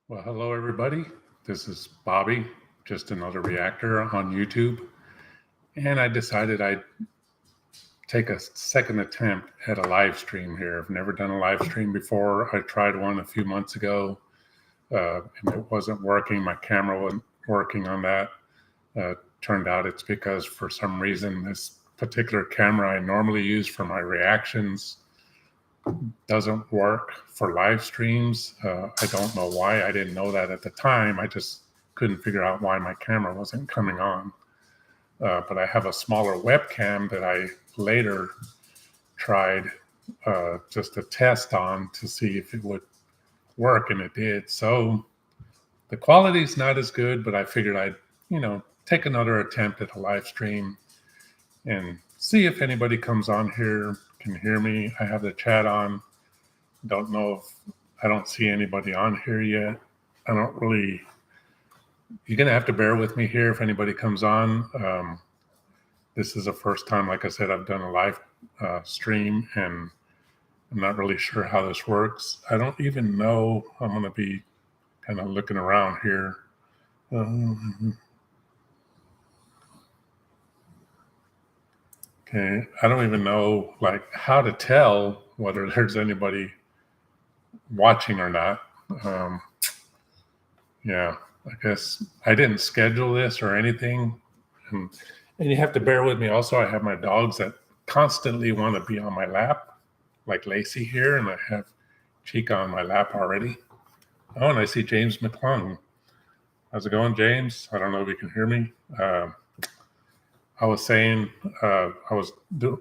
Well, hello, everybody. This is Bobby, just another reactor on YouTube. And I decided I'd take a second attempt at a live stream here. I've never done a live stream before. I tried one a few months ago and it wasn't working. My camera wasn't working on that. Turned out it's because for some reason, this particular camera I normally use for my reactions doesn't work for live streams. I don't know why. I didn't know that at the time. I just couldn't figure out why my camera wasn't coming on. But I have a smaller webcam that I later tried just a test on to see if it would work, and it did. So the quality is not as good, but I figured I'd take another attempt at a live stream and see if anybody comes on here, can hear me. I have the chat on. Don't know if I don't see anybody on here yet. I don't really, you're going to have to bear with me here if anybody comes on. This is the first time, like I said, I've done a live stream, and I'm not really sure how this works. I don't even know. I'm going to be kind of looking around here. Okay, I don't even know like how to tell whether there's anybody watching or not. Yeah, I guess I didn't schedule this or anything. And you have to bear with me. Also, I have my dogs that constantly want to be on my lap, like Lacey here, and I have Chica on my lap already. Oh, and I see James McClung. How's it going, James? I don't know if you can hear me. I was saying I was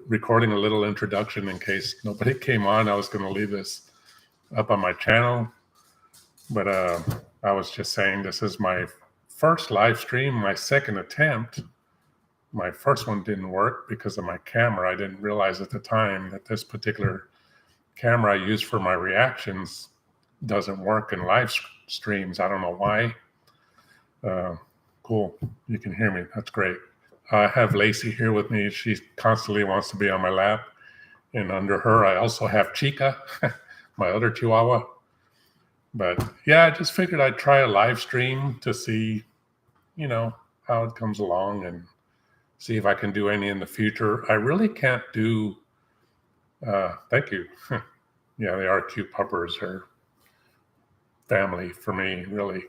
recording a little introduction in case nobody came on. I was going to leave this up on my channel, but I was just saying this is my first live stream, my second attempt. My first one didn't work because of my camera. I didn't realize at the time that this particular camera I use for my reactions doesn't work in live streams. I don't know why. Cool. You can hear me. That's great. I have Lacey here with me. She constantly wants to be on my lap. And under her, I also have Chica, my other Chihuahua. But yeah, I just figured I'd try a live stream to see, how it comes along and see if I can do any in the future. I really can't do, thank you. Yeah, they are cute puppers. They're family for me, really.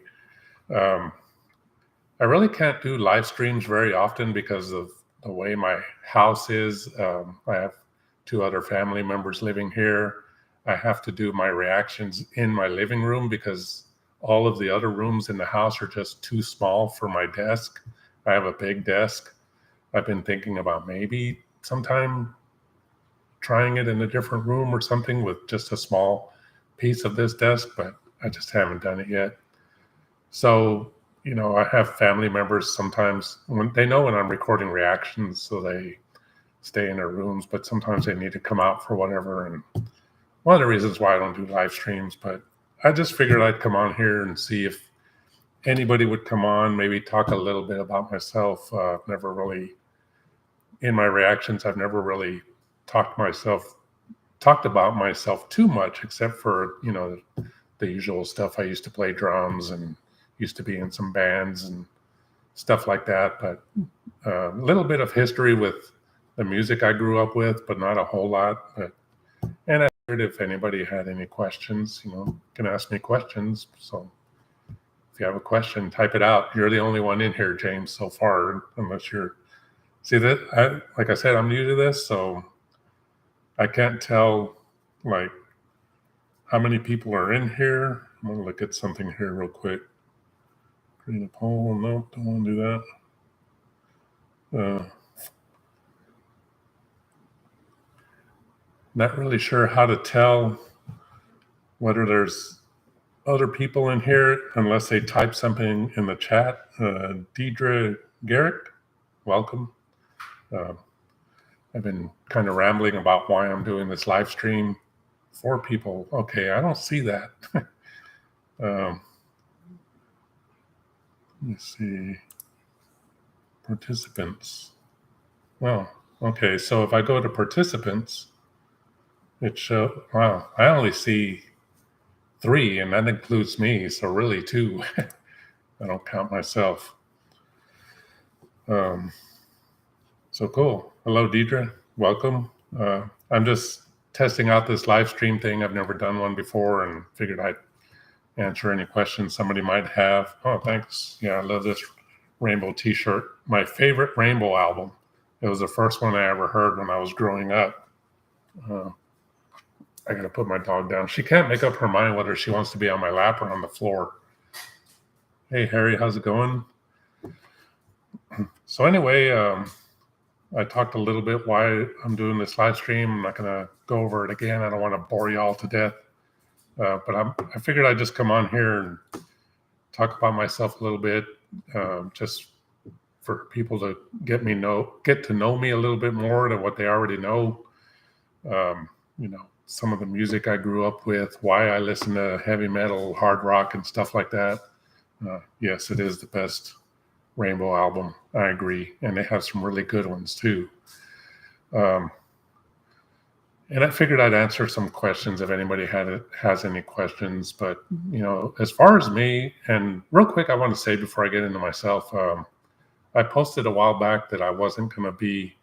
I really can't do live streams very often because of the way my house is. I have two other family members living here. I have to do my reactions in my living room because all of the other rooms in the house are just too small for my desk. I have a big desk. I've been thinking about maybe sometime trying it in a different room or something with just a small piece of this desk, but I just haven't done it yet. So, I have family members sometimes when they know when I'm recording reactions, so they stay in their rooms, but sometimes they need to come out for whatever. And one of the reasons why I don't do live streams, but I just figured I'd come on here and see if anybody would come on, maybe talk a little bit about myself. Never really, in my reactions, I've never really talked about myself too much, except for, the usual stuff. I used to play drums and used to be in some bands and stuff like that. But a little bit of history with the music I grew up with, but not a whole lot. And I figured if anybody had any questions, can ask me questions. So if you have a question, type it out. You're the only one in here, James, so far, unless you're, see that, like I said, I'm new to this, so I can't tell, like, how many people are in here. I'm going to look at something here real quick. Create a poll. Nope, don't want to do that. Not really sure how to tell whether there's other people in here unless they type something in the chat. Deidre Garrick, welcome. I've been kind of rambling about why I'm doing this live stream. 4 people. Okay, I don't see that. Let me see. Participants. Well, okay, so if I go to participants, it shows, wow, I only see 3, and that includes me. So really 2. I don't count myself. So cool. Hello, Deidre. Welcome. I'm just testing out this live stream thing. I've never done one before and figured I'd answer any questions somebody might have. Oh, thanks. Yeah, I love this rainbow t-shirt. My favorite Rainbow album. It was the first one I ever heard when I was growing up. I gotta put my dog down. She can't make up her mind whether she wants to be on my lap or on the floor. Hey, Harry, how's it going? So anyway, I talked a little bit why I'm doing this live stream. I'm not gonna go over it again. I don't want to bore you all to death. But I figured I'd just come on here and talk about myself a little bit, just for people to get to know me a little bit more than what they already know. Some of the music I grew up with, why I listen to heavy metal, hard rock, and stuff like that. Yes, it is the best Rainbow album. I agree, and they have some really good ones too. And I figured I'd answer some questions if anybody has any questions. But as far as me, and real quick, I want to say before I get into myself, I posted a while back that I wasn't going to be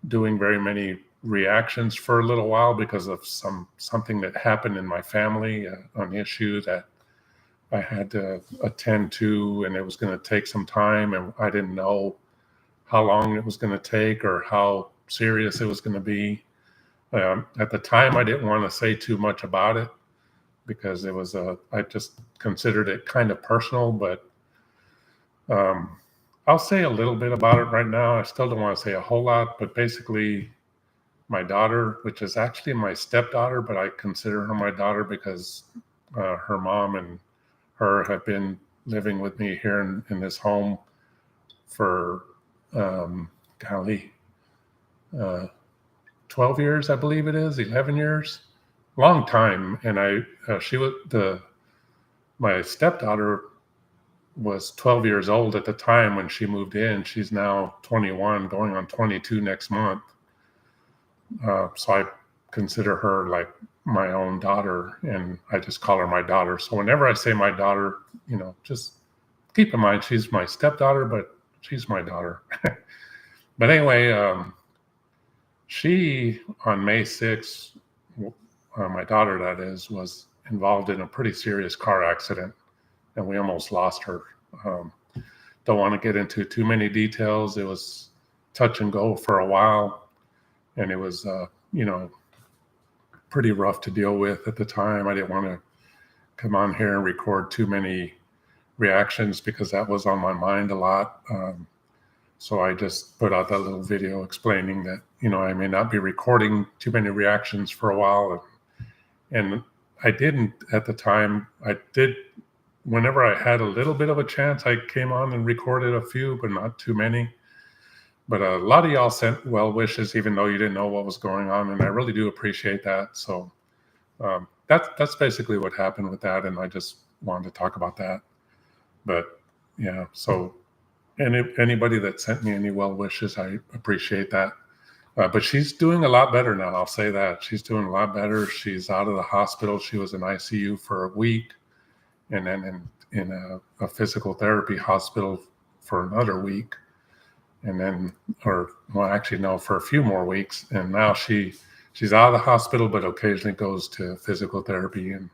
doing very many reactions for a little while because of something that happened in my family, an issue that I had to attend to, and it was going to take some time, and I didn't know how long it was going to take or how serious it was going to be. At the time, I didn't want to say too much about it because it was I just considered it kind of personal, but I'll say a little bit about it right now. I still don't want to say a whole lot, but basically my daughter, which is actually my stepdaughter, but I consider her my daughter because her mom and her have been living with me here in this home for 12 years, I believe it is, 11 years, long time. And my stepdaughter was 12 years old at the time when she moved in. She's now 21, going on 22 next month. So I consider her like my own daughter, and I just call her my daughter. So whenever I say my daughter, just keep in mind she's my stepdaughter, but she's my daughter. But anyway, she, on May 6th, my daughter that is, was involved in a pretty serious car accident, and we almost lost her. Don't want to get into too many details. It was touch and go for a while, and it was, pretty rough to deal with at the time. I didn't want to come on here and record too many reactions because that was on my mind a lot. So I just put out that little video explaining that, I may not be recording too many reactions for a while. And I didn't at the time. I did, whenever I had a little bit of a chance, I came on and recorded a few, but not too many. But a lot of y'all sent well wishes, even though you didn't know what was going on. And I really do appreciate that. So that's basically what happened with that. And I just wanted to talk about that. But yeah, so anybody that sent me any well wishes, I appreciate that. But she's doing a lot better now. I'll say that. She's doing a lot better. She's out of the hospital. She was in ICU for a week, and then in a physical therapy hospital for another week. And then, for a few more weeks. And now she's out of the hospital, but occasionally goes to physical therapy. And,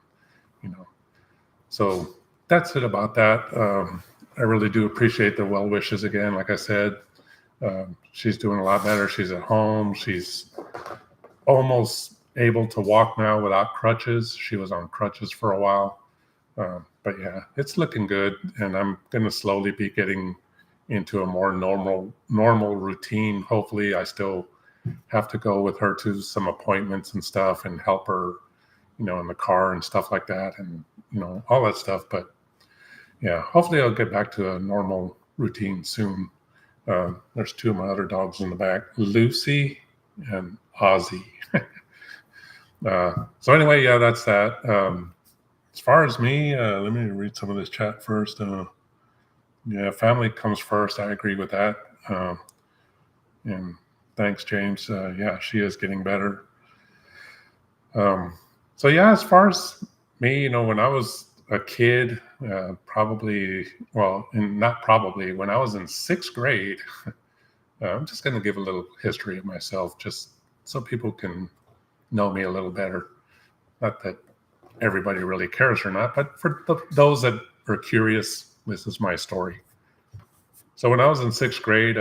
so that's it about that. I really do appreciate the well wishes again. Like I said, she's doing a lot better. She's at home. She's almost able to walk now without crutches. She was on crutches for a while. But yeah, it's looking good. And I'm going to slowly be getting into a more normal routine. Hopefully I still have to go with her to some appointments and stuff and help her, in the car and stuff like that, and all that stuff. But yeah, hopefully I'll get back to a normal routine soon. There's two of my other dogs in the back, Lucy and Ozzy. So anyway, yeah, that's that. As far as me, let me read some of this chat first. Yeah, family comes first. I agree with that. And thanks, James. Yeah, she is getting better. So yeah, as far as Me, when I was a kid, probably, well, not probably, when I was in sixth grade, I'm just going to give a little history of myself just so people can know me a little better. Not that everybody really cares or not, but for those that are curious, this is my story. So when I was in sixth grade,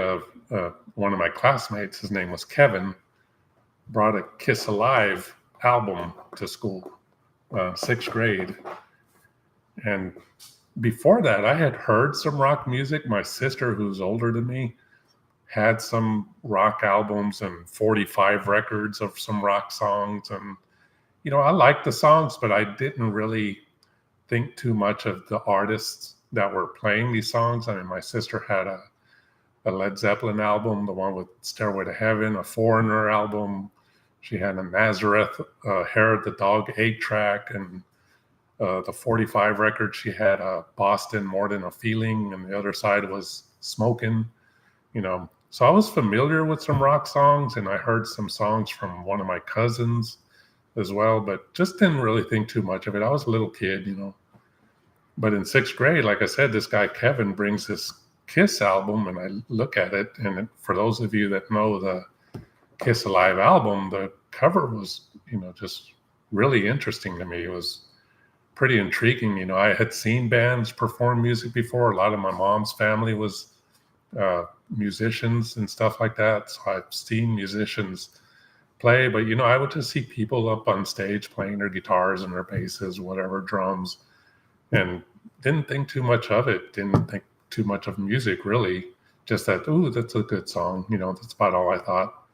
one of my classmates, his name was Kevin, brought a Kiss Alive album to school, sixth grade. And before that, I had heard some rock music. My sister, who's older than me, had some rock albums and 45 records of some rock songs. And, I liked the songs, but I didn't really think too much of the artists that were playing these songs. I mean, my sister had a Led Zeppelin album, the one with Stairway to Heaven, a Foreigner album. She had a Nazareth, Herod the Dog 8-track, and the 45 record, she had Boston, More Than a Feeling, and the other side was Smokin', So I was familiar with some rock songs, and I heard some songs from one of my cousins as well, but just didn't really think too much of it. I was a little kid. But in sixth grade, like I said, this guy Kevin brings this Kiss album, and I look at it, and for those of you that know the Kiss Alive album, the cover was, just really interesting to me. It was pretty intriguing. I had seen bands perform music before. A lot of my mom's family was musicians and stuff like that. So I've seen musicians play, but I would just see people up on stage playing their guitars and their basses, whatever, drums, and didn't think too much of it. Didn't think too much of music, really. Just that, ooh, that's a good song. That's about all I thought.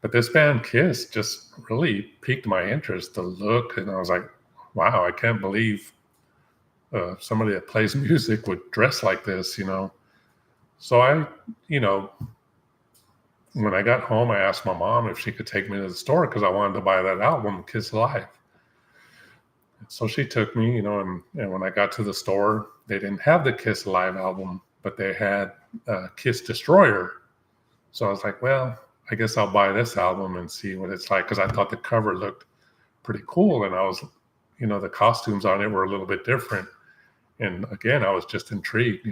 But this band Kiss just really piqued my interest, the look, and I was like, wow, I can't believe somebody that plays music would dress like this. So I, when I got home, I asked my mom if she could take me to the store because I wanted to buy that album, Kiss Alive. So she took me, and when I got to the store, they didn't have the Kiss Alive album, but they had Kiss Destroyer. So I was like, well, I guess I'll buy this album and see what it's like, because I thought the cover looked pretty cool, and I was, the costumes on it were a little bit different. And again, I was just intrigued.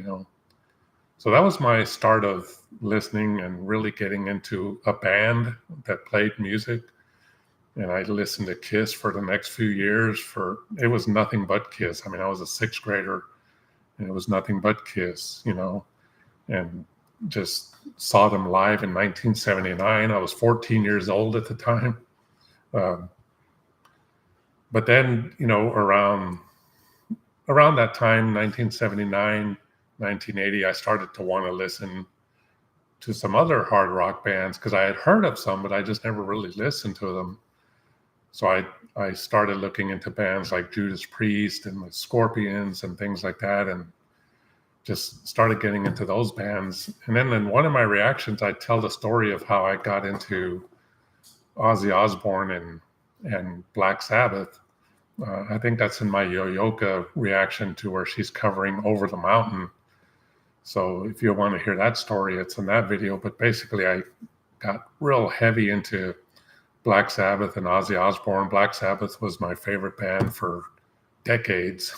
So that was my start of listening and really getting into a band that played music. And I listened to Kiss for the next few years. It was nothing but Kiss. I mean, I was a sixth grader, and it was nothing but Kiss, and just saw them live in 1979. I was 14 years old at the time. But then, around that time, 1979, 1980, I started to want to listen to some other hard rock bands because I had heard of some, but I just never really listened to them. So I started looking into bands like Judas Priest and the Scorpions and things like that, and just started getting into those bands. And then in one of my reactions, I tell the story of how I got into Ozzy Osbourne and Black Sabbath. I think that's in my Yo-Yoka reaction to where she's covering Over the Mountain. So if you want to hear that story, it's in that video. But basically, I got real heavy into Black Sabbath and Ozzy Osbourne. Black Sabbath was my favorite band for decades.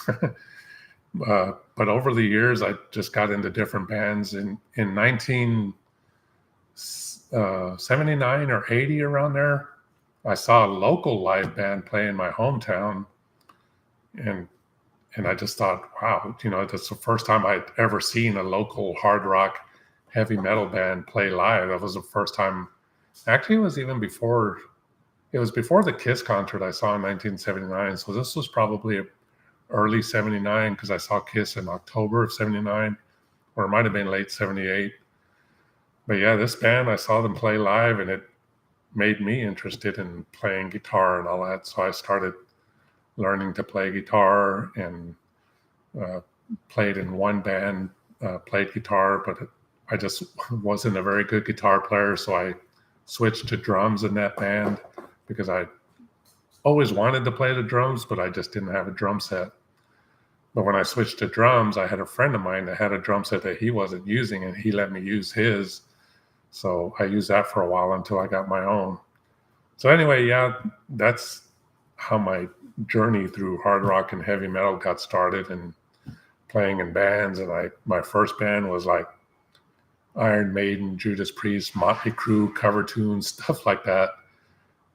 But over the years, I just got into different bands. In 1979 or 80, around there, I saw a local live band play in my hometown, and I just thought, wow, that's the first time I'd ever seen a local hard rock heavy metal band play live. That was the first time. Actually, it was before the Kiss concert I saw in 1979. So this was probably early 79, because I saw Kiss in October of 79, or it might have been late 78. But yeah, this band, I saw them play live, and it made me interested in playing guitar and all that. So I started learning to play guitar, and played in one band, played guitar, but I just wasn't a very good guitar player. So I switched to drums in that band because I always wanted to play the drums, but I just didn't have a drum set. But when I switched to drums, I had a friend of mine that had a drum set that he wasn't using, and he let me use his. So I used that for a while until I got my own. So anyway, yeah, that's how my journey through hard rock and heavy metal got started, and playing in bands. And my first band was like Iron Maiden, Judas Priest, Motley Crue, cover tunes, stuff like that.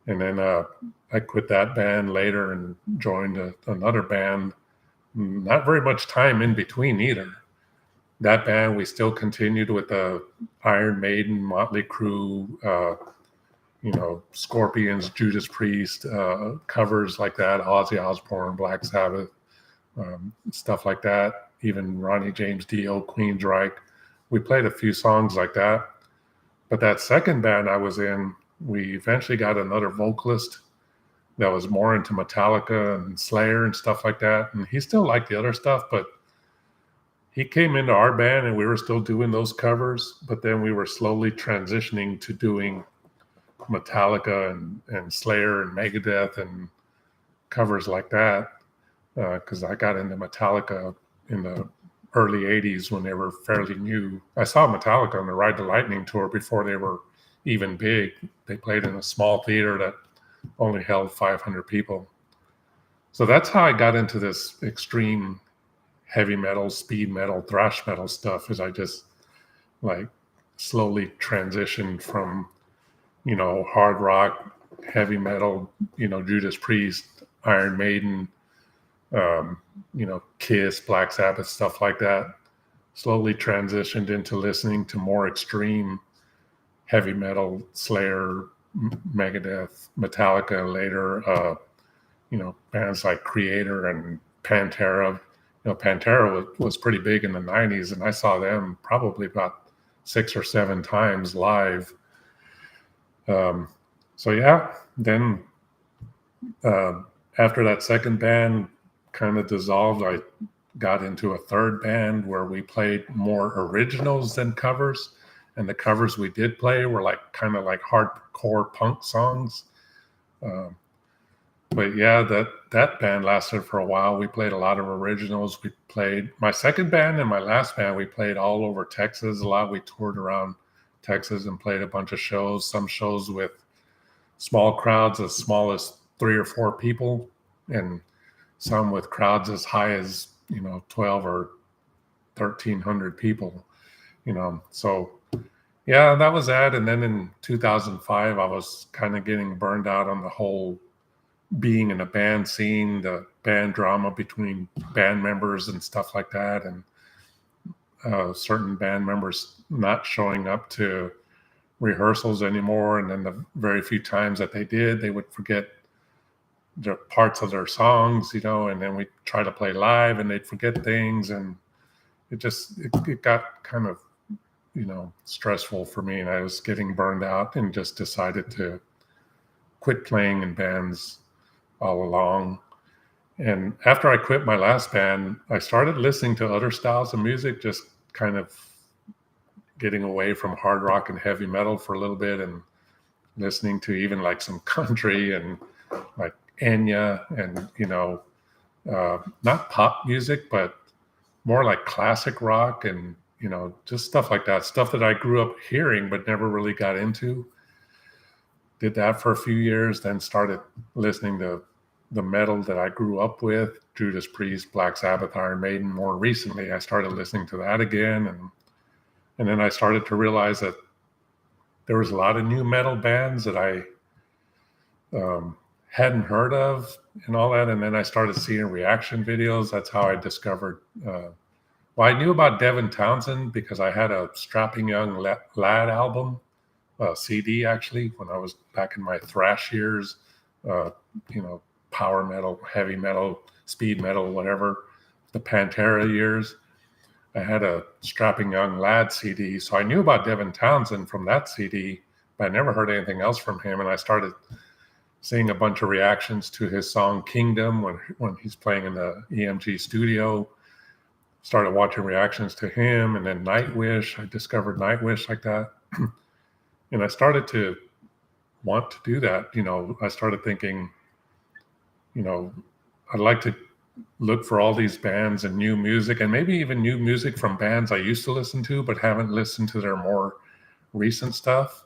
And then I quit that band later and joined another band. Not very much time in between either. That band, we still continued with the Iron Maiden, Motley Crue, Scorpions, Judas Priest, covers like that, Ozzy Osbourne, Black Sabbath, stuff like that. Even Ronnie James Dio, Queensryche. We played a few songs like that. But that second band I was in, we eventually got another vocalist that was more into Metallica and Slayer and stuff like that. And he still liked the other stuff, but he came into our band and we were still doing those covers. But then we were slowly transitioning to doing Metallica and Slayer and Megadeth and covers like that. Because I got into Metallica in the early 80s when they were fairly new. I saw Metallica on the Ride the Lightning tour before they were even big. They played in a small theater that only held 500 people. So that's how I got into this extreme heavy metal, speed metal, thrash metal stuff, is I just like slowly transitioned from, hard rock, heavy metal, Judas Priest, Iron Maiden, Kiss, Black Sabbath, stuff like that. Slowly transitioned into listening to more extreme heavy metal, Slayer, Megadeth, Metallica later, bands like Creator and Pantera. Pantera was pretty big in the 90s, and I saw them probably about 6 or 7 times live. Then after that second band kind of dissolved, I got into a third band where we played more originals than covers. And the covers we did play were kind of like hardcore punk songs. But yeah, that band lasted for a while. We played a lot of originals. We played my second band and my last band. We played all over Texas a lot. We toured around Texas and played a bunch of shows. Some shows with small crowds as small as 3 or 4 people, and some with crowds as high as 12 or 1,300 people. So yeah, that was that. And then in 2005, I was kind of getting burned out on the whole being in a band scene, the band drama between band members and stuff like that, and certain band members not showing up to rehearsals anymore. And then the very few times that they did, they would forget the parts of their songs, and then we try to play live and they'd forget things. And it got kind of, stressful for me, and I was getting burned out and just decided to quit playing in bands all along. And after I quit my last band, I started listening to other styles of music, just kind of getting away from hard rock and heavy metal for a little bit, and listening to even like some country and like Enya and, not pop music, but more like classic rock and, just stuff like that, stuff that I grew up hearing but never really got into. Did that for a few years, then started listening to the metal that I grew up with, Judas Priest, Black Sabbath, Iron Maiden. More recently, I started listening to that again. And then I started to realize that there was a lot of new metal bands that I hadn't heard of and all that. And then I started seeing reaction videos. That's how I discovered, I knew about Devin Townsend because I had a Strapping Young Lad album, CD actually, when I was back in my thrash years, power metal, heavy metal, speed metal, whatever, the Pantera years. I had a Strapping Young Lad CD. So I knew about Devin Townsend from that CD, but I never heard anything else from him. And I started seeing a bunch of reactions to his song Kingdom when he's playing in the EMG studio. Started watching reactions to him, and then Nightwish. I discovered Nightwish like that. And I started to want to do that. I started thinking, I'd like to look for all these bands and new music, and maybe even new music from bands I used to listen to but haven't listened to their more recent stuff.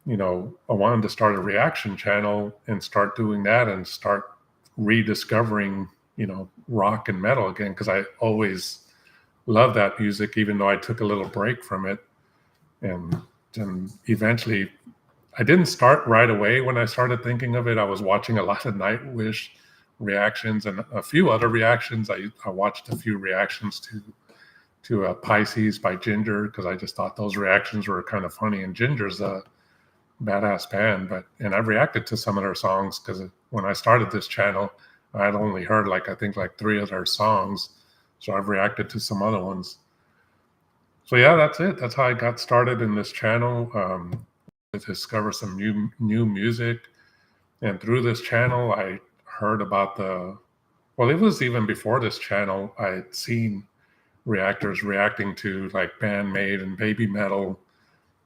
I wanted to start a reaction channel and start doing that and start rediscovering, rock and metal again, because I always loved that music, even though I took a little break from it. And then eventually, I didn't start right away when I started thinking of it. I was watching a lot of Nightwish reactions and a few other reactions. I watched a few reactions to Pisces by Ginger, because I just thought those reactions were kind of funny. And Ginger's a badass band, and I've reacted to some of their songs, because when I started this channel, I had only heard I think like 3 of their songs. So I've reacted to some other ones. So yeah, that's it. That's how I got started in this channel. To discover some new music, and through this channel, I heard about well, it was even before this channel. I'd seen reactors reacting to like Bandmate and Baby Metal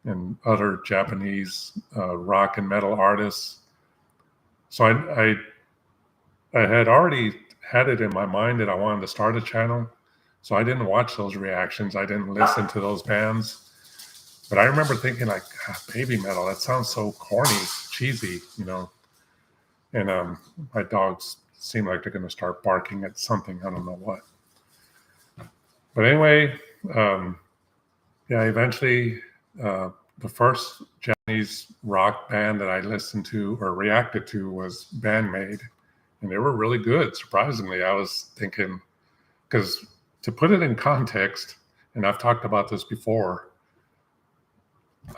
and other Japanese rock and metal artists. So I had already had it in my mind that I wanted to start a channel. So I didn't watch those reactions. I didn't listen to those bands. But I remember thinking like, Baby Metal, that sounds so corny, cheesy, And my dogs seem like they're going to start barking at something. I don't know what. But anyway, yeah, eventually the first Japanese rock band that I listened to or reacted to was Bandmate. And they were really good, surprisingly. I was thinking, because to put it in context, and I've talked about this before,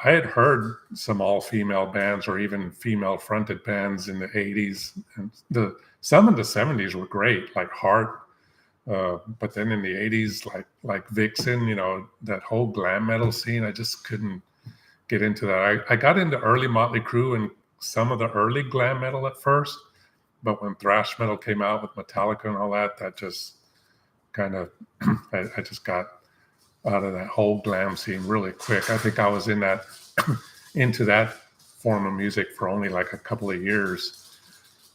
I had heard some all-female bands or even female-fronted bands in the 80s. And some in the 70s were great, like Heart. But then in the 80s, like Vixen, that whole glam metal scene, I just couldn't get into that. I got into early Motley Crue and some of the early glam metal at first. But when thrash metal came out with Metallica and all that, that just kind of, I just got out of that whole glam scene really quick. I think I was into that form of music for only like a couple of years.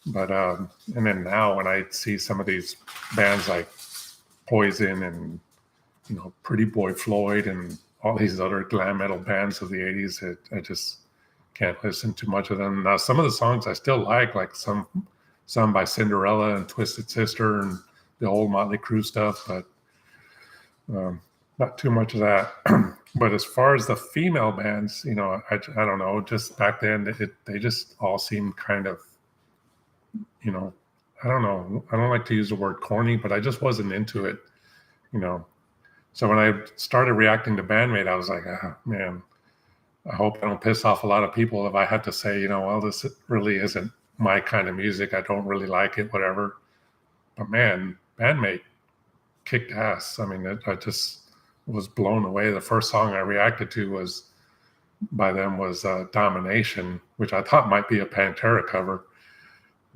But and then now when I see some of these bands like Poison and Pretty Boy Floyd and all these other glam metal bands of the 80s, I just can't listen to much of them. Now some of the songs I still like some by Cinderella and Twisted Sister and the old Motley Crue stuff, but not too much of that. But as far as the female bands, I don't know, just back then they just all seemed kind of, I don't know, I don't like to use the word corny, but I just wasn't into it, So when I started reacting to Bandmate, I was like, man, I hope I don't piss off a lot of people if I have to say, well, this really isn't my kind of music. I don't really like it, whatever. But man, Bandmate kicked ass. I mean, I just was blown away. The first song I reacted to by them was Domination, which I thought might be a Pantera cover,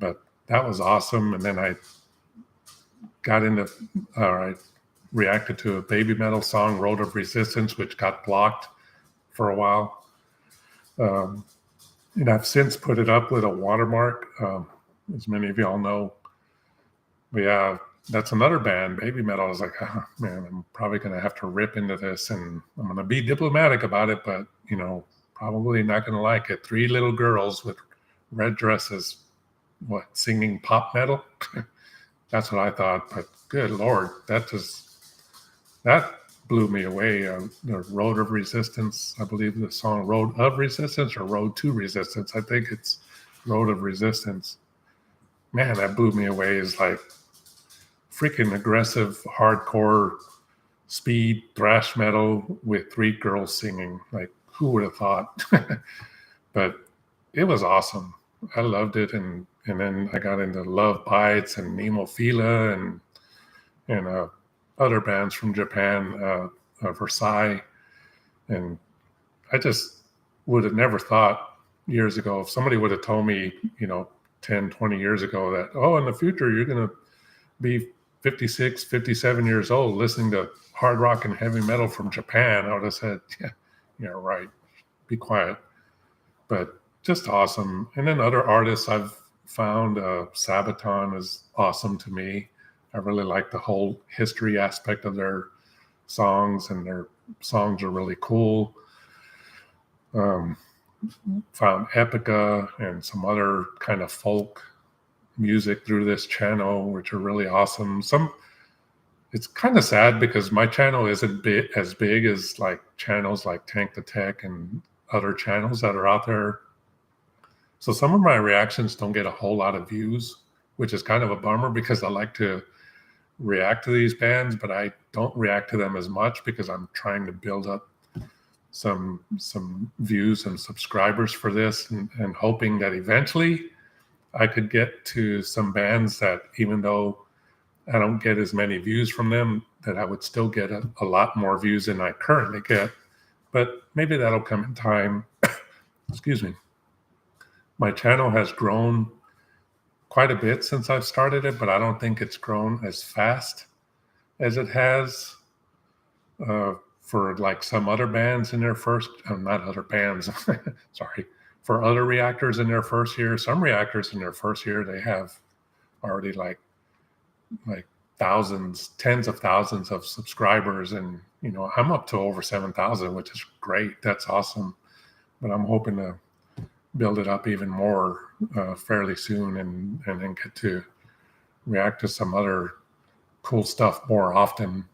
but that was awesome. And then I reacted to a Baby Metal song, Road of Resistance, which got blocked for a while. And I've since put it up with a watermark, as many of y'all know. But yeah, that's another band, Baby Metal. I was like, man, I'm probably going to have to rip into this, and I'm going to be diplomatic about it, but, probably not going to like it. 3 little girls with red dresses, singing pop metal? That's what I thought, but good Lord, that blew me away. The Road of Resistance, I believe the song Road of Resistance or Road to Resistance. I think it's Road of Resistance. Man, that blew me away. Is like freaking aggressive, hardcore, speed thrash metal with 3 girls singing. Like, who would have thought? But it was awesome. I loved it, and then I got into Love Bites and Nemophila and other bands from Japan, Versailles, and I just would have never thought years ago, if somebody would have told me, 10, 20 years ago that, in the future you're going to be 56, 57 years old listening to hard rock and heavy metal from Japan, I would have said, yeah, right, be quiet. But just awesome. And then other artists I've found, Sabaton is awesome to me. I really like the whole history aspect of their songs, and their songs are really cool. found Epica and some other kind of folk music through this channel, which are really awesome. It's kind of sad because my channel isn't as big as like channels like Tank the Tech and other channels that are out there. So some of my reactions don't get a whole lot of views, which is kind of a bummer because I like to react to these bands, but I don't react to them as much because I'm trying to build up some views and subscribers for this, and hoping that eventually I could get to some bands that, even though I don't get as many views from them, that I would still get a lot more views than I currently get. But maybe that'll come in time. Excuse me. My channel has grown quite a bit since I've started it, but I don't think it's grown as fast as it has for like some other bands in their first, not other bands, sorry, for other reactors in their first year. Some reactors in their first year, they have already like thousands, tens of thousands of subscribers. And, I'm up to over 7,000, which is great. That's awesome. But I'm hoping to build it up even more fairly soon, and then get to react to some other cool stuff more often.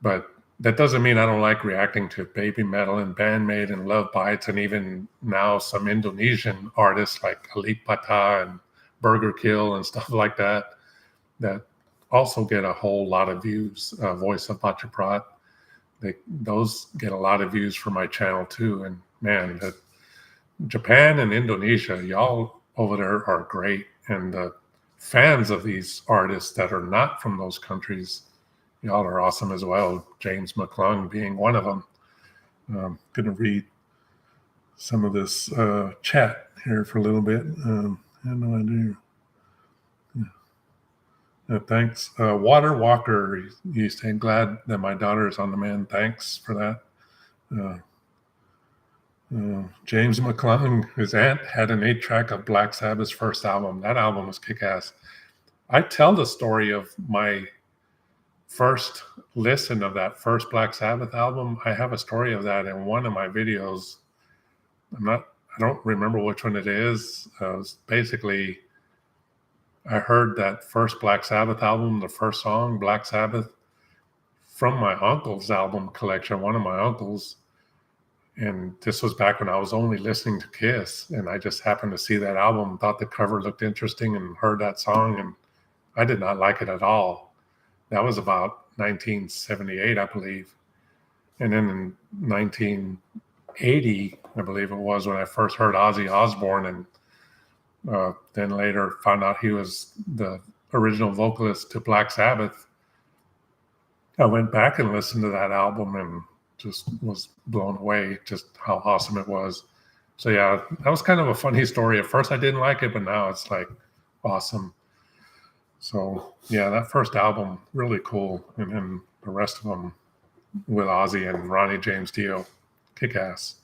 But that doesn't mean I don't like reacting to baby metal and Bandmate and Love Bites, and even now some Indonesian artists like Alik Pata and Burger Kill and stuff like that also get a whole lot of views. Voice of Pachaprat, those get a lot of views for my channel too. And man, Japan and Indonesia, y'all over there are great. And the fans of these artists that are not from those countries, y'all are awesome as well. James McClung being one of them. I'm going to read some of this chat here for a little bit. I had no idea. Thanks. Water Walker, you saying, glad that my daughter is on the mend. Thanks for that. James McClung, his aunt had an 8-track of Black Sabbath's first album. That album was kick-ass. I tell the story of my first listen of that first Black Sabbath album. I have a story of that in one of my videos. I don't remember which one it is. Basically, I heard that first Black Sabbath album, the first song, Black Sabbath, from my uncle's album collection, one of my uncles. And this was back when I was only listening to Kiss. And I just happened to see that album, thought the cover looked interesting, and heard that song. And I did not like it at all. That was about 1978, I believe. And then in 1980, I believe it was, when I first heard Ozzy Osbourne, and then later found out he was the original vocalist to Black Sabbath. I went back and listened to that album and just was blown away just how awesome it was. So yeah, that was kind of a funny story. At first I didn't like it, but now it's like awesome. So yeah, that first album, really cool. And then the rest of them with Ozzy and Ronnie James Dio, kick-ass.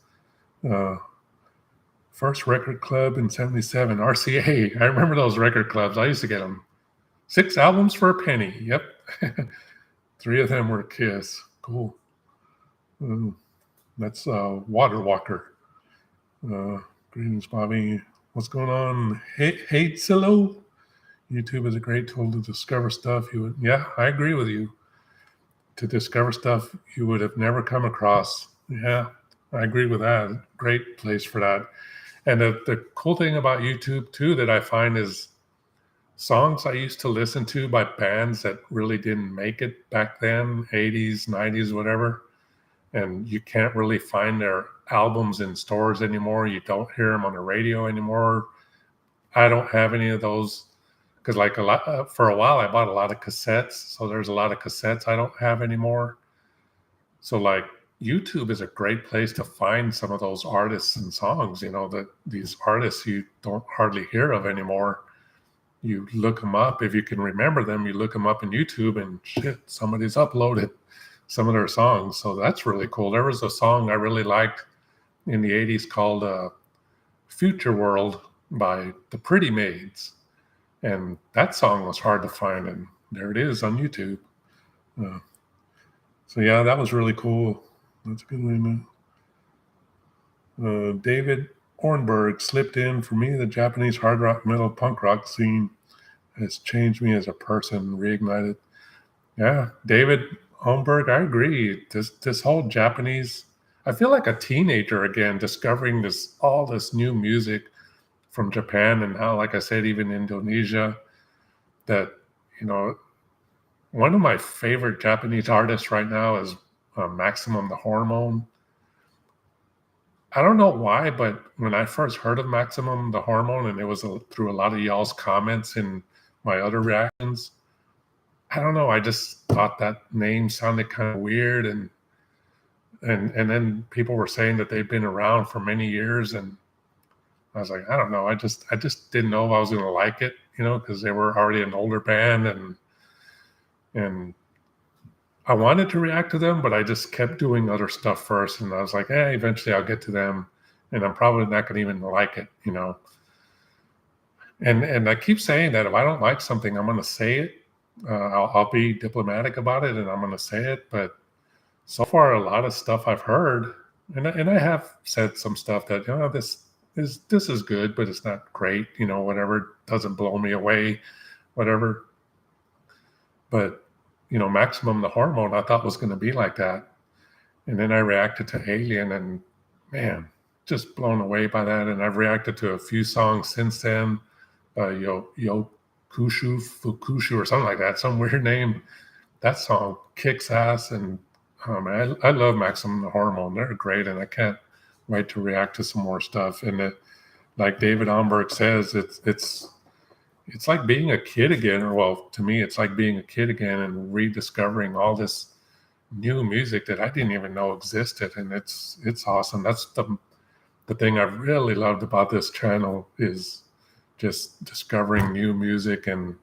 First record club in 77, RCA. I remember those record clubs. I used to get them. 6 albums for a penny. Yep. 3 of them were Kiss. Cool. That's Water Walker. Greetings, Bobby. What's going on? Hey, Silo. YouTube is a great tool to discover stuff yeah, I agree with you. To discover stuff you would have never come across. Yeah, I agree with that. Great place for that. And the cool thing about YouTube too that I find is songs I used to listen to by bands that really didn't make it back then, 80s, 90s, whatever. And you can't really find their albums in stores anymore. You don't hear them on the radio anymore. I don't have any of those because for a while I bought a lot of cassettes. So there's a lot of cassettes I don't have anymore. So like YouTube is a great place to find some of those artists and songs, that these artists you don't hardly hear of anymore. You look them up. If you can remember them, you look them up in YouTube and shit, somebody's uploaded some of their songs. So that's really cool. There was a song I really liked in the 80s called Future World by the Pretty Maids. And that song was hard to find, and there it is on YouTube. So yeah, that was really cool. That's a good one. David Ornberg slipped in. For me, the Japanese hard rock, metal, punk rock scene has changed me as a person, reignited. Yeah, David Holmberg, I agree. This whole Japanese, I feel like a teenager again, discovering all this new music from Japan and how, like I said, even Indonesia. That you know, one of my favorite Japanese artists right now is Maximum the Hormone. I don't know why, but when I first heard of Maximum the Hormone, and it was through a lot of y'all's comments in my other reactions, I don't know. I just thought that name sounded kind of weird, and then people were saying that they've been around for many years, and I was like, I don't know. I just didn't know if I was going to like it, because they were already an older band, and I wanted to react to them, but I just kept doing other stuff first, and I was like, eventually I'll get to them, and I'm probably not going to even like it. And I keep saying that if I don't like something, I'm going to say it. I'll be diplomatic about it, and I'm going to say it. But so far, a lot of stuff I've heard, and I have said some stuff that this is good, but it's not great. Whatever, doesn't blow me away, whatever. But Maximum the Hormone, I thought was going to be like that, and then I reacted to Alien, and man, just blown away by that. And I've reacted to a few songs since then. Yo Fukushu or something like that, some weird name. That song kicks ass, and I love Maximum the Hormone. They're great, and I can't wait to react to some more stuff. And like David Omberg says, it's like being a kid again, or well, to me, it's like being a kid again and rediscovering all this new music that I didn't even know existed, and it's awesome. That's the thing I've really loved about this channel is just discovering new music. And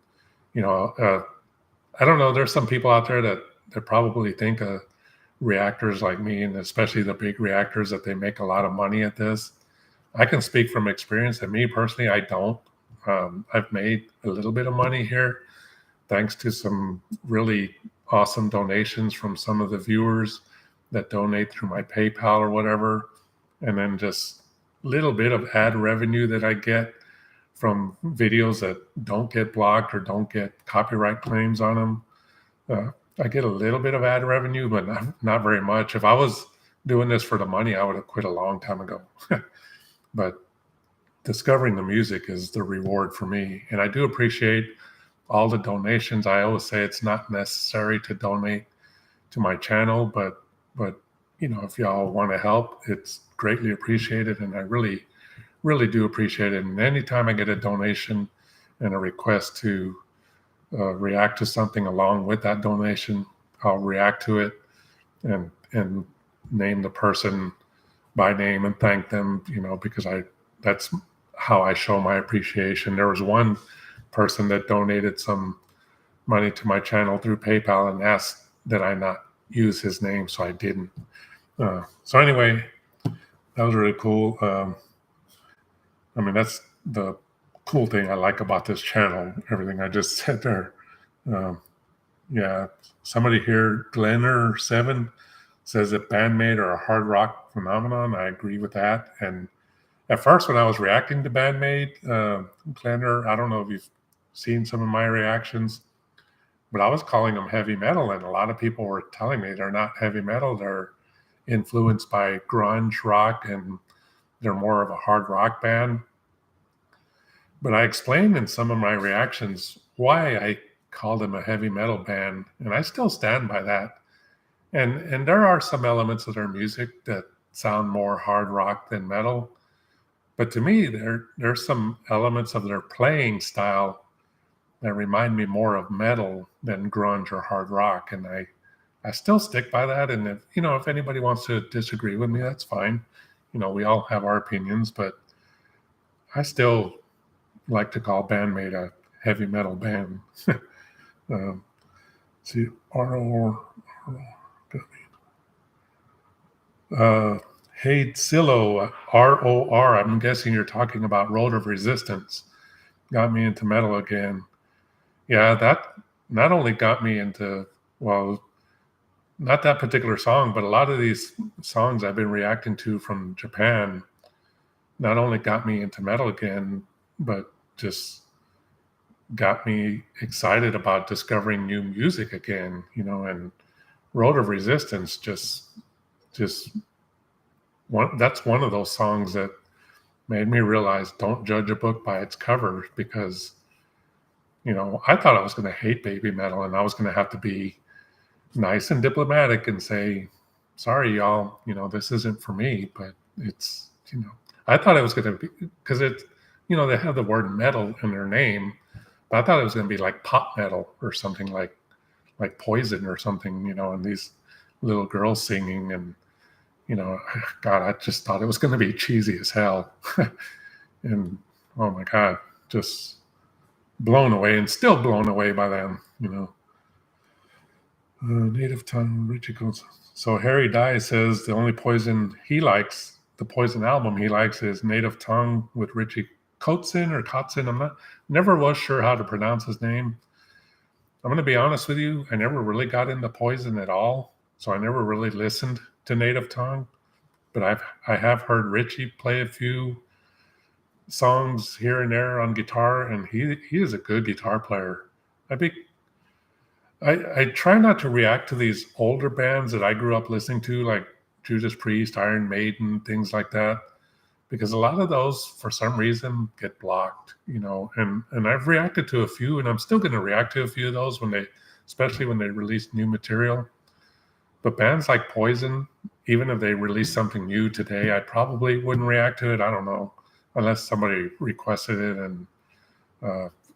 I don't know, there's some people out there that probably think reactors like me, and especially the big reactors, that they make a lot of money at this. I can speak from experience that me personally, I don't. I've made a little bit of money here thanks to some really awesome donations from some of the viewers that donate through my PayPal or whatever, and then just a little bit of ad revenue that I get from videos that don't get blocked or don't get copyright claims on them. I get a little bit of ad revenue, but not very much. If I was doing this for the money, I would have quit a long time ago. But discovering the music is the reward for me. And I do appreciate all the donations. I always say it's not necessary to donate to my channel, but if y'all want to help, it's greatly appreciated. And I really, really do appreciate it. And anytime I get a donation and a request to react to something along with that donation, I'll react to it and name the person by name and thank them, because that's how I show my appreciation. There was one person that donated some money to my channel through PayPal and asked that I not use his name, so I didn't. So anyway, that was really cool. That's the cool thing I like about this channel, everything I just said there. Yeah, somebody here, Glenner7, says that Bandmate are a hard rock phenomenon. I agree with that. And at first, when I was reacting to Bandmate, Glenner, I don't know if you've seen some of my reactions, but I was calling them heavy metal, and a lot of people were telling me they're not heavy metal. They're influenced by grunge rock, and they're more of a hard rock band. But I explained in some of my reactions why I called them a heavy metal band, and I still stand by that. And there are some elements of their music that sound more hard rock than metal. But to me, there's some elements of their playing style that remind me more of metal than grunge or hard rock. And I still stick by that. And if anybody wants to disagree with me, that's fine. We all have our opinions, but I still like to call Bandmate a heavy metal band. See, Hey Silo, ROR, I'm guessing you're talking about Road of Resistance. Got me into metal again. Yeah, that not only got me into, well, not that particular song, but a lot of these songs I've been reacting to from Japan. not only got me into metal again, but just got me excited about discovering new music again, and Road of Resistance just that's one of those songs that made me realize don't judge a book by its cover, because I thought I was going to hate baby metal and I was going to have to be nice and diplomatic and say, sorry, y'all, this isn't for me. But it's, I thought it was going to be, because they have the word metal in their name, but I thought it was going to be like pop metal or something like Poison or something, and these little girls singing. And, God, I just thought it was going to be cheesy as hell. And oh my God, just blown away, and still blown away by them. Native tongue, Richie Coates. So Harry Dye says the only Poison he likes, the Poison album he likes, is Native Tongue with Richie Kotzen or Kotzen. Never was sure how to pronounce his name. I'm going to be honest with you. I never really got into Poison at all, so I never really listened to Native Tongue. But I have heard Richie play a few songs here and there on guitar, and he is a good guitar player. I try not to react to these older bands that I grew up listening to, like Judas Priest, Iron Maiden, things like that, because a lot of those, for some reason, get blocked, and I've reacted to a few, and I'm still going to react to a few of those especially when they release new material. But bands like Poison, even if they release something new today, I probably wouldn't react to it. I don't know, unless somebody requested it, and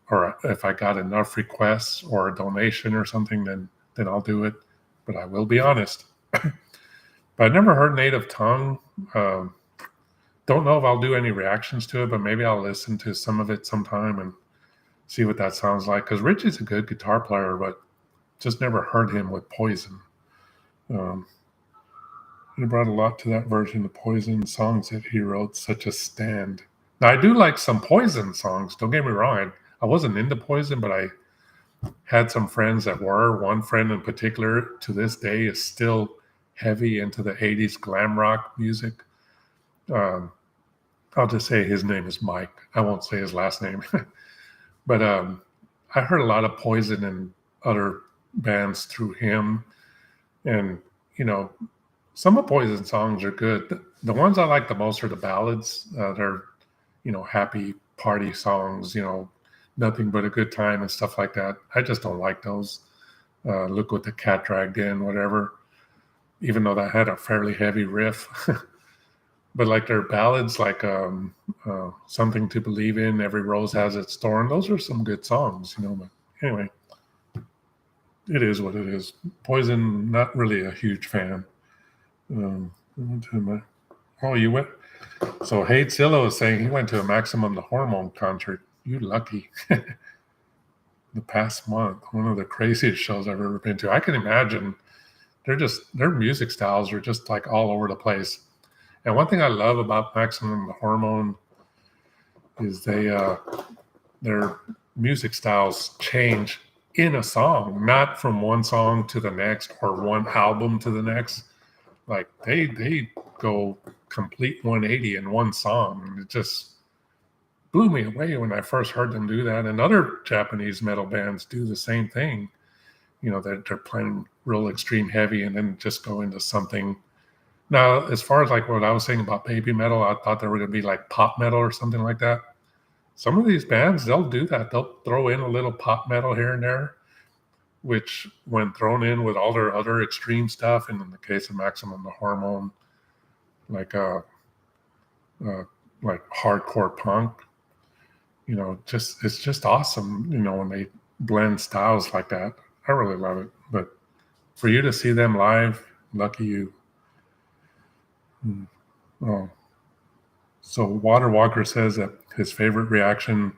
or if I got enough requests or a donation or something, then I'll do it. But I will be honest. But I never heard Native Tongue. Don't know if I'll do any reactions to it, but maybe I'll listen to some of it sometime and see what that sounds like. Because Richie's a good guitar player, but just never heard him with Poison. He brought a lot to that version of Poison, songs that he wrote, such as Stand. Now, I do like some Poison songs. Don't get me wrong. I wasn't into Poison, but I had some friends that were. One friend in particular, to this day, is still heavy into the 80s glam rock music. I'll just say his name is Mike. I won't say his last name. But I heard a lot of Poison and other bands through him. And, some of Poison songs are good. The ones I like the most are the ballads. They're, happy party songs, nothing but a good time and stuff like that. I just don't like those. Look What the Cat Dragged In, whatever, even though that had a fairly heavy riff. But like their ballads, like Something to Believe In, Every Rose Has Its Thorn, those are some good songs, But anyway, it is what it is. Poison, not really a huge fan. You went. So Hate Zillow is saying he went to a Maximum the Hormone concert. You lucky. The past month, one of the craziest shows I've ever been to. I can imagine their music styles are just like all over the place. And one thing I love about Maximum the Hormone is their music styles change in a song, not from one song to the next or one album to the next. Like they go complete 180 in one song. And it just blew me away when I first heard them do that. And other Japanese metal bands do the same thing. They're playing real extreme heavy and then just go into something. Now, as far as like what I was saying about baby metal, I thought they were going to be like pop metal or something like that. Some of these bands, they'll do that. They'll throw in a little pop metal here and there, which when thrown in with all their other extreme stuff, and in the case of Maximum the Hormone, like hardcore punk, it's just awesome, when they blend styles like that. I really love it. But for you to see them live, lucky you. Oh. So Water Walker says that his favorite reaction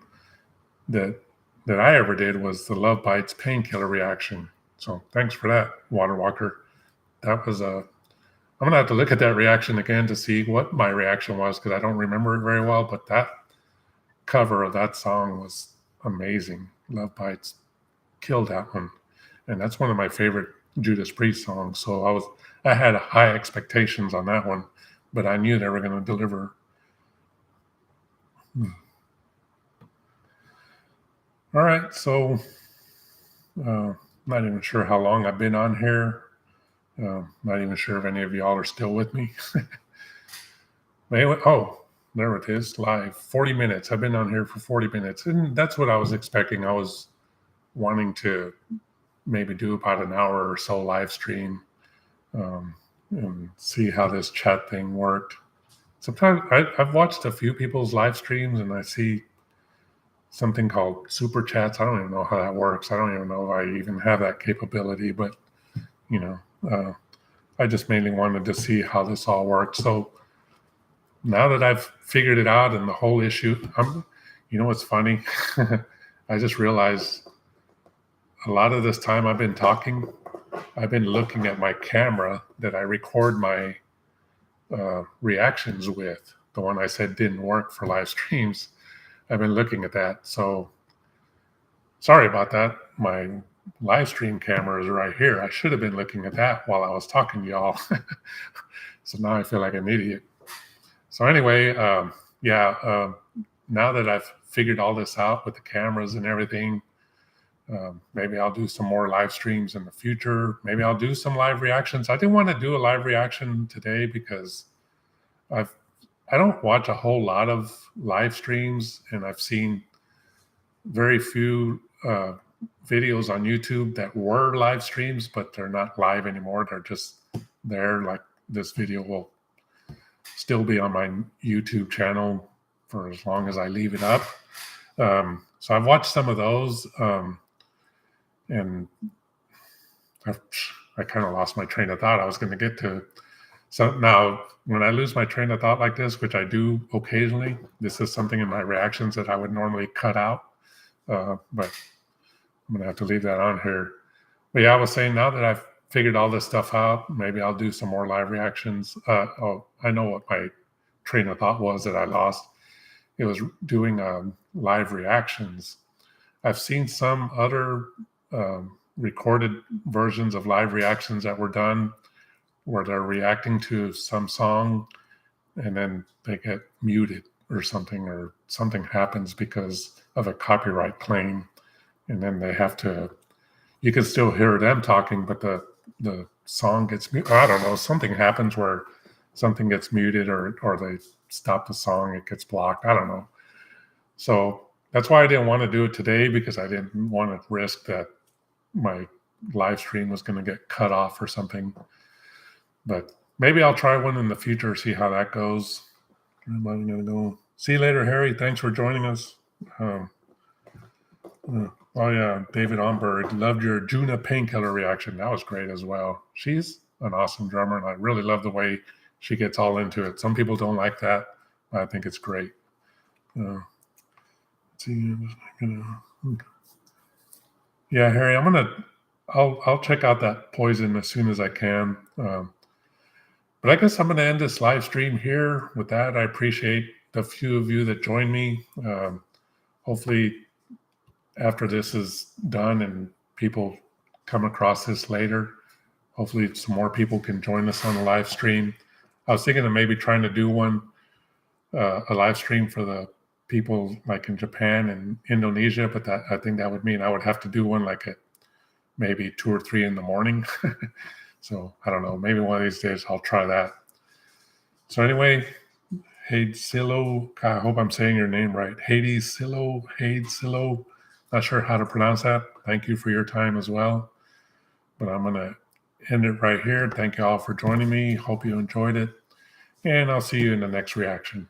that I ever did was the Love Bites Painkiller reaction. So thanks for that, Water Walker. That was I'm gonna have to look at that reaction again to see what my reaction was, because I don't remember it very well. But that cover of that song was amazing. Love Bites killed that one, and that's one of my favorite Judas Priest songs. So I had high expectations on that one, but I knew they were going to deliver All right, so not even sure how long I've been on here. Not even sure if any of y'all are still with me. Anyway, oh, there it is, live. 40 minutes. I've been on here for 40 minutes, and that's what I was expecting. I was wanting to maybe do about an hour or so live stream, and see how this chat thing worked. Sometimes I've watched a few people's live streams, and I see something called super chats. I don't even know how that works. I don't even know if I even have that capability, but you know, I just mainly wanted to see how this all works. So now that I've figured it out and the whole issue, you know what's funny? I just realized a lot of this time I've been talking, I've been looking at my camera that I record my reactions with. The one I said didn't work for live streams. I've been looking at that. So sorry about that. My live stream camera is right here. I should have been looking at that while I was talking to y'all. So now I feel like an idiot. So anyway, now that I've figured all this out with the cameras and everything, maybe I'll do some more live streams in the future. Maybe I'll do some live reactions. I didn't want to do a live reaction today because I don't watch a whole lot of live streams, and I've seen very few videos on YouTube that were live streams, but they're not live anymore. They're just there. Like this video will still be on my YouTube channel for as long as I leave it up. So I've watched some of those, and I kind of lost my train of thought. I was going to get to. So now, when I lose my train of thought like this, which I do occasionally, this is something in my reactions that I would normally cut out, but I'm going to have to leave that on here. But yeah, I was saying, now that I've figured all this stuff out, maybe I'll do some more live reactions. I know what my train of thought was that I lost. It was doing live reactions. I've seen some other recorded versions of live reactions that were done where they're reacting to some song and then they get muted or something happens because of a copyright claim. And then they have to, you can still hear them talking, but the song gets muted. I don't know, something happens where something gets muted or they stop the song, it gets blocked. I don't know. So that's why I didn't want to do it today, because I didn't want to risk that my live stream was going to get cut off or something. But maybe I'll try one in the future, see how that goes. I'm going to go. See you later, Harry. Thanks for joining us. Oh yeah, David Omberg, loved your Juna Painkiller reaction. That was great as well. She's an awesome drummer, and I really love the way she gets all into it. Some people don't like that, but I think it's great. Let's see, yeah, Harry, I'll check out that Poison as soon as I can. But I guess I'm going to end this live stream here. With that, I appreciate the few of you that joined me. Hopefully, after this is done and people come across this later, hopefully some more people can join us on the live stream. I was thinking of maybe trying to do one, a live stream for the people like in Japan and Indonesia, but I think that would mean I would have to do one like at maybe 2 or 3 in the morning. So I don't know, maybe one of these days I'll try that. So anyway, Hadesilo, I hope I'm saying your name right. Hadesilo, not sure how to pronounce that. Thank you for your time as well. But I'm going to end it right here. Thank you all for joining me. Hope you enjoyed it. And I'll see you in the next reaction.